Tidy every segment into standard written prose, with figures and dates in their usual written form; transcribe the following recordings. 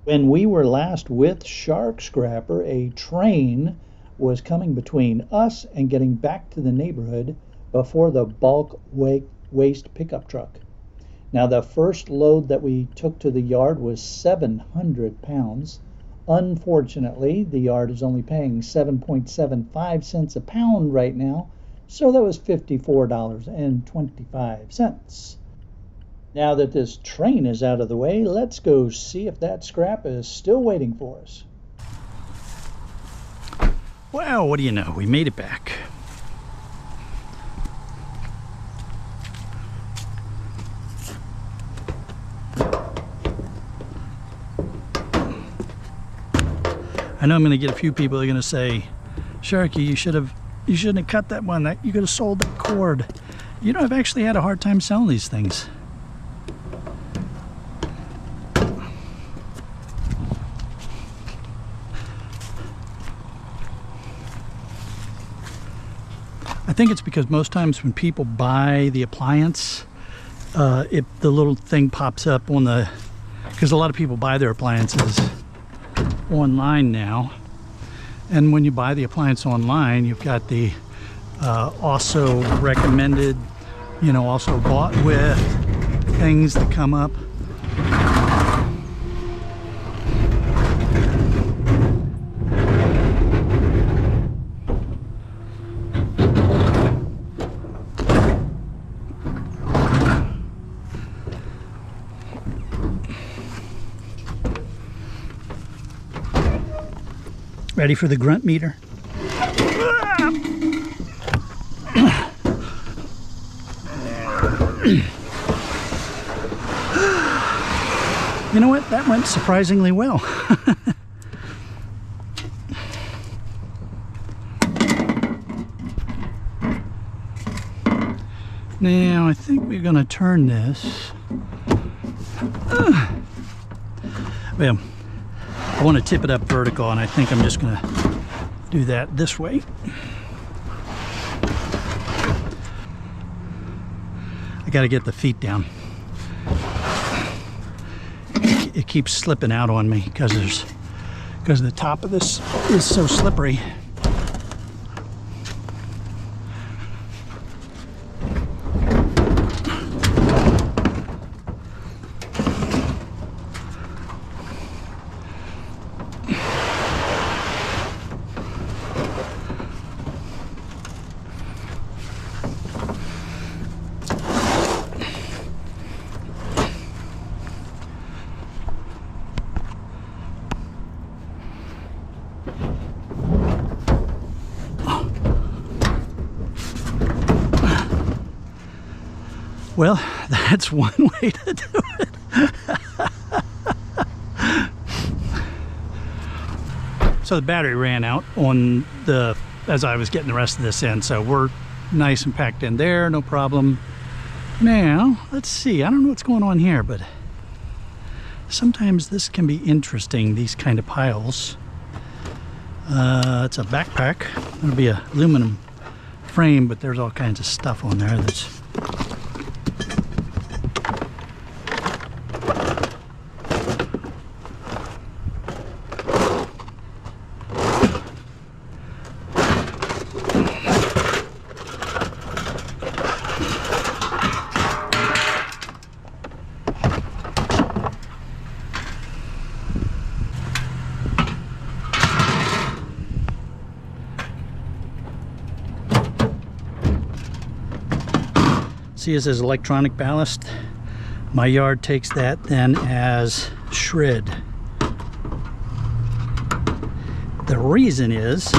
When we were last with Shark Scrapper, a train was coming between us and getting back to the neighborhood before the bulk waste pickup truck. Now, the first load that we took to the yard was 700 pounds. Unfortunately, the yard is only paying 7.75 cents a pound right now, so that was $54.25. Now that this train is out of the way, let's go see if that scrap is still waiting for us. Well, what do you know? We made it back. I know I'm going to get a few people that are going to say, Sharky, you shouldn't have cut that one. You could have sold that cord. You know, I've actually had a hard time selling these things. I think it's because most times when people buy the appliance, the little thing pops up on the, because a lot of people buy their appliances online now, and when you buy the appliance online, you've got the also recommended, you know, also bought with things that come up. Ready for the grunt meter? You know what? That went surprisingly well. Now, I think we're going to turn this. Well, I want to tip it up vertical, and I think I'm just going to do that this way. I got to get the feet down. It keeps slipping out on me because the top of this is so slippery. Well, that's one way to do it. So the battery ran out on as I was getting the rest of this in, so we're nice and packed in there, no problem. Now, let's see, I don't know what's going on here, but sometimes this can be interesting, these kind of piles. It's a backpack. It'll be an aluminum frame, but there's all kinds of stuff on there that's see, it says electronic ballast. My yard takes that then as shred. The reason is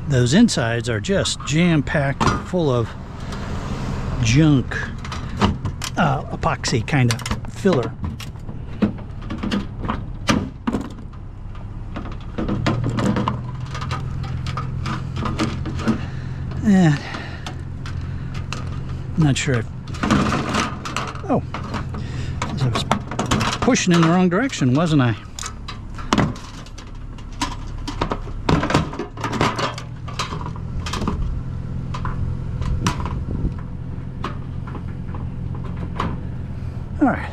those insides are just jam-packed full of junk, epoxy kind of filler. I'm not sure if, oh, I was pushing in the wrong direction, wasn't I? All right,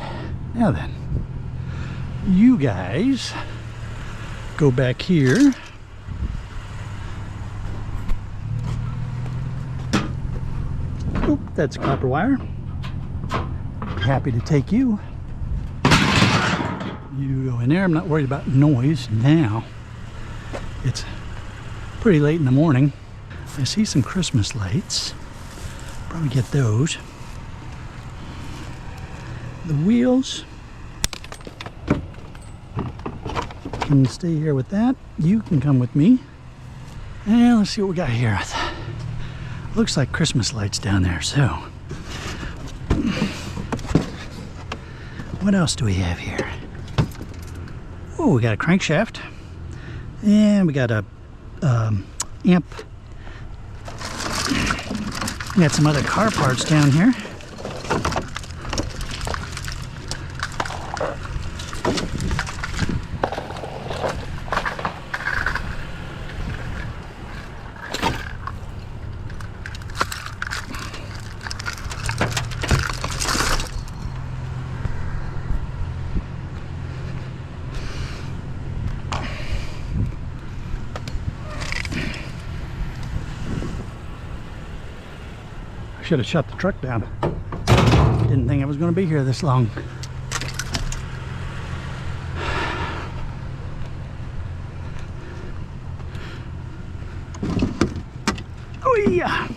now then, you guys go back here. Oop, that's copper wire. Happy to take you. You go in there. I'm not worried about noise now. It's pretty late in the morning. I see some Christmas lights. Probably get those. The wheels can stay here with that. You can come with me. And let's see what we got here. Looks like Christmas lights down there, so. What else do we have here? Oh, we got a crankshaft. And we got a amp. We got some other car parts down here. Should have shut the truck down. Didn't think I was going to be here this long. Oh yeah.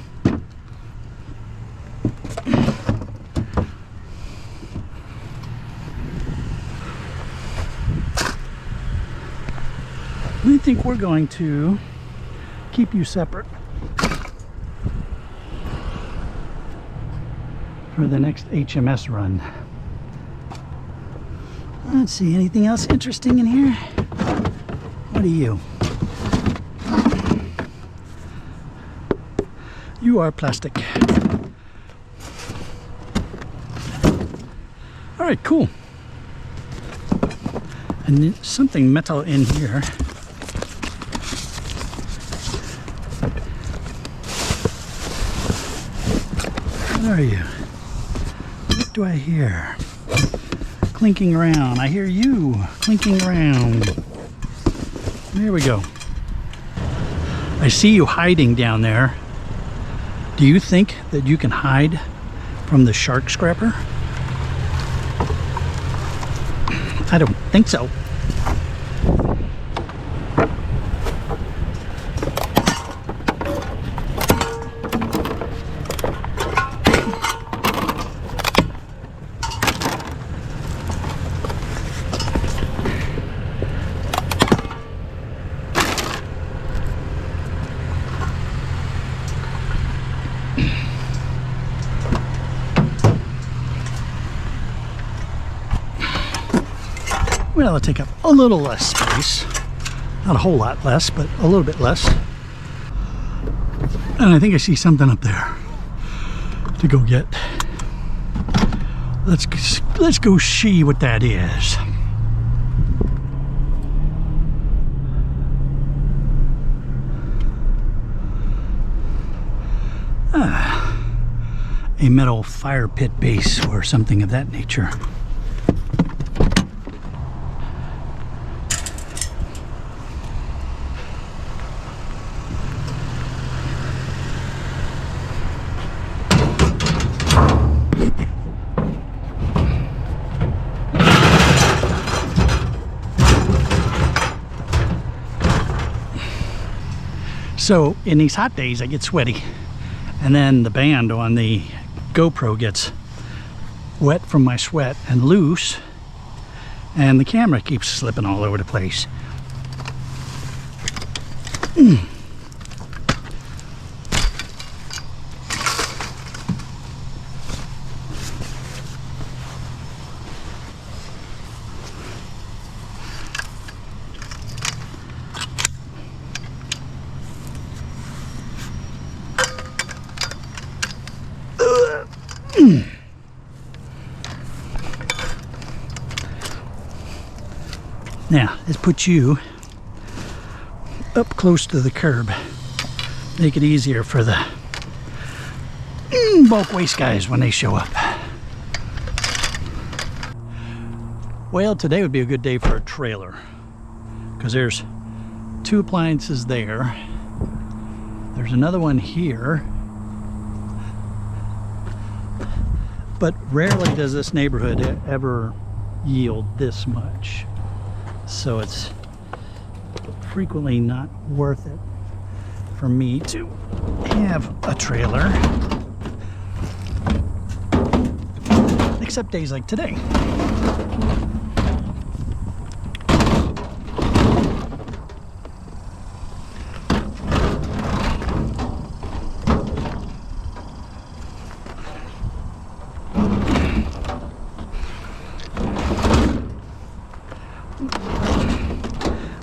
I think we're going to keep you separate for the next HMS run. Let's see, anything else interesting in here? What are you? You are plastic. All right, cool. And there's something metal in here. What are you? What do I hear? Clinking around. I hear you clinking around. There we go. I see you hiding down there. Do you think that you can hide from the shark scrapper? I don't think so. Well, it'll take up a little less space. Not a whole lot less, but a little bit less. And I think I see something up there to go get. Let's go see what that is. A metal fire pit base or something of that nature. So in these hot days I get sweaty, and then the band on the GoPro gets wet from my sweat and loose, and the camera keeps slipping all over the place. Now, let's put you up close to the curb. Make it easier for the bulk waste guys when they show up. Well, today would be a good day for a trailer because there's 2 appliances there. There's another one here. But rarely does this neighborhood ever yield this much. So it's frequently not worth it for me to have a trailer. Except days like today.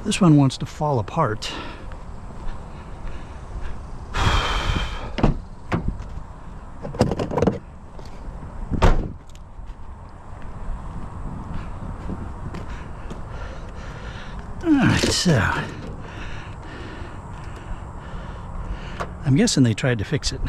This one wants to fall apart. Alright, so I'm guessing they tried to fix it.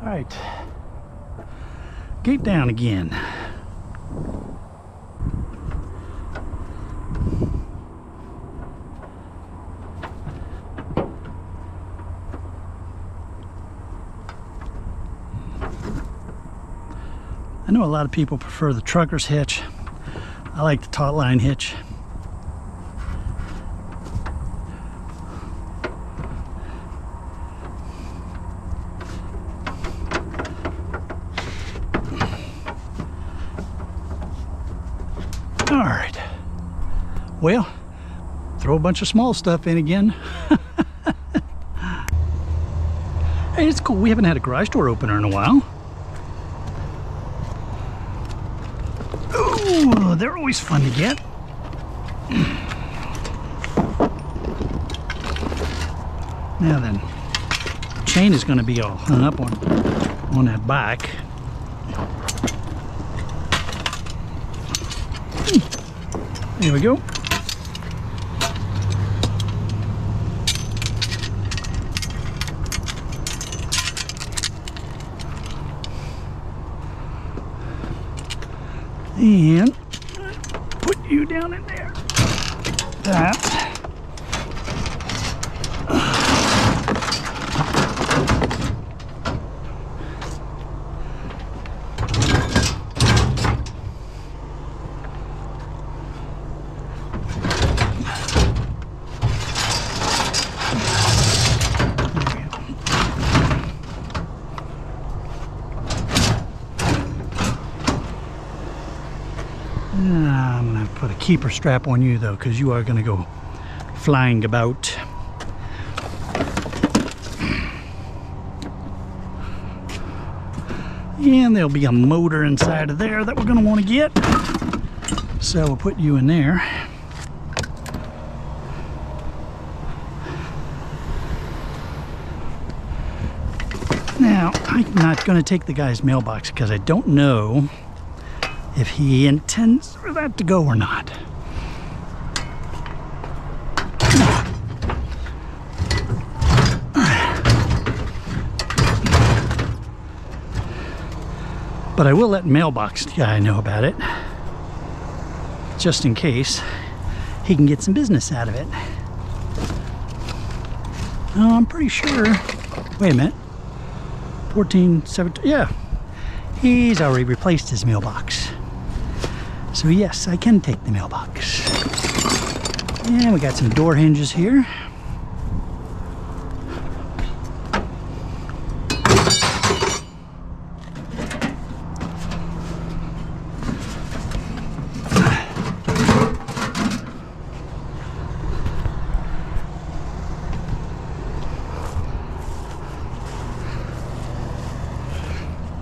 Alright, gate down again. I know a lot of people prefer the trucker's hitch. I like the taut line hitch. All right, well, throw a bunch of small stuff in again. Hey, it's cool. We haven't had a garage door opener in a while. Ooh, they're always fun to get. Now then, the chain is going to be all hung up on that back. There we go. And put you down in there. That. I'm going to put a keeper strap on you though, because you are going to go flying about. And there'll be a motor inside of there that we're going to want to get. So we'll put you in there. Now, I'm not going to take the guy's mailbox because I don't know if he intends for that to go or not. But I will let mailbox guy know about it, just in case he can get some business out of it. I'm pretty sure, wait a minute, 14, 17, yeah, he's already replaced his mailbox. So yes, I can take the mailbox. And we got some door hinges here.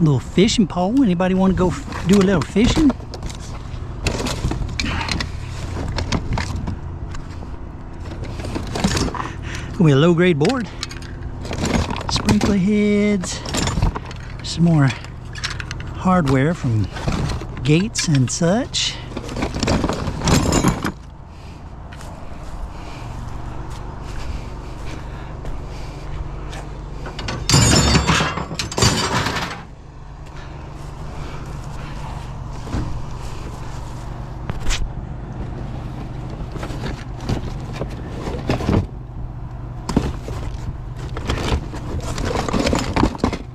Little fishing pole. Anybody want to go do a little fishing? Gonna be a low-grade board. Sprinkler heads. Some more hardware from gates and such.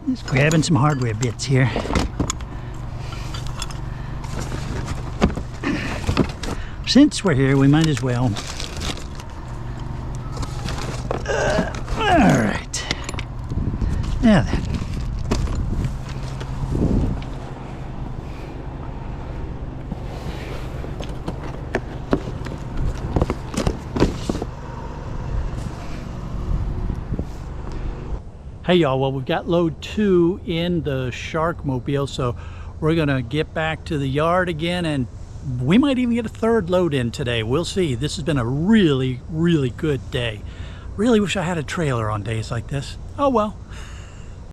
Just grabbing some hardware bits here. Since we're here, we might as well. All right. Now then. Hey y'all, well, we've got load 2 in the Shark Mobile, so we're gonna get back to the yard again, and we might even get a 3rd load in today. We'll see. This has been a really, really good day. Really wish I had a trailer on days like this. Oh well.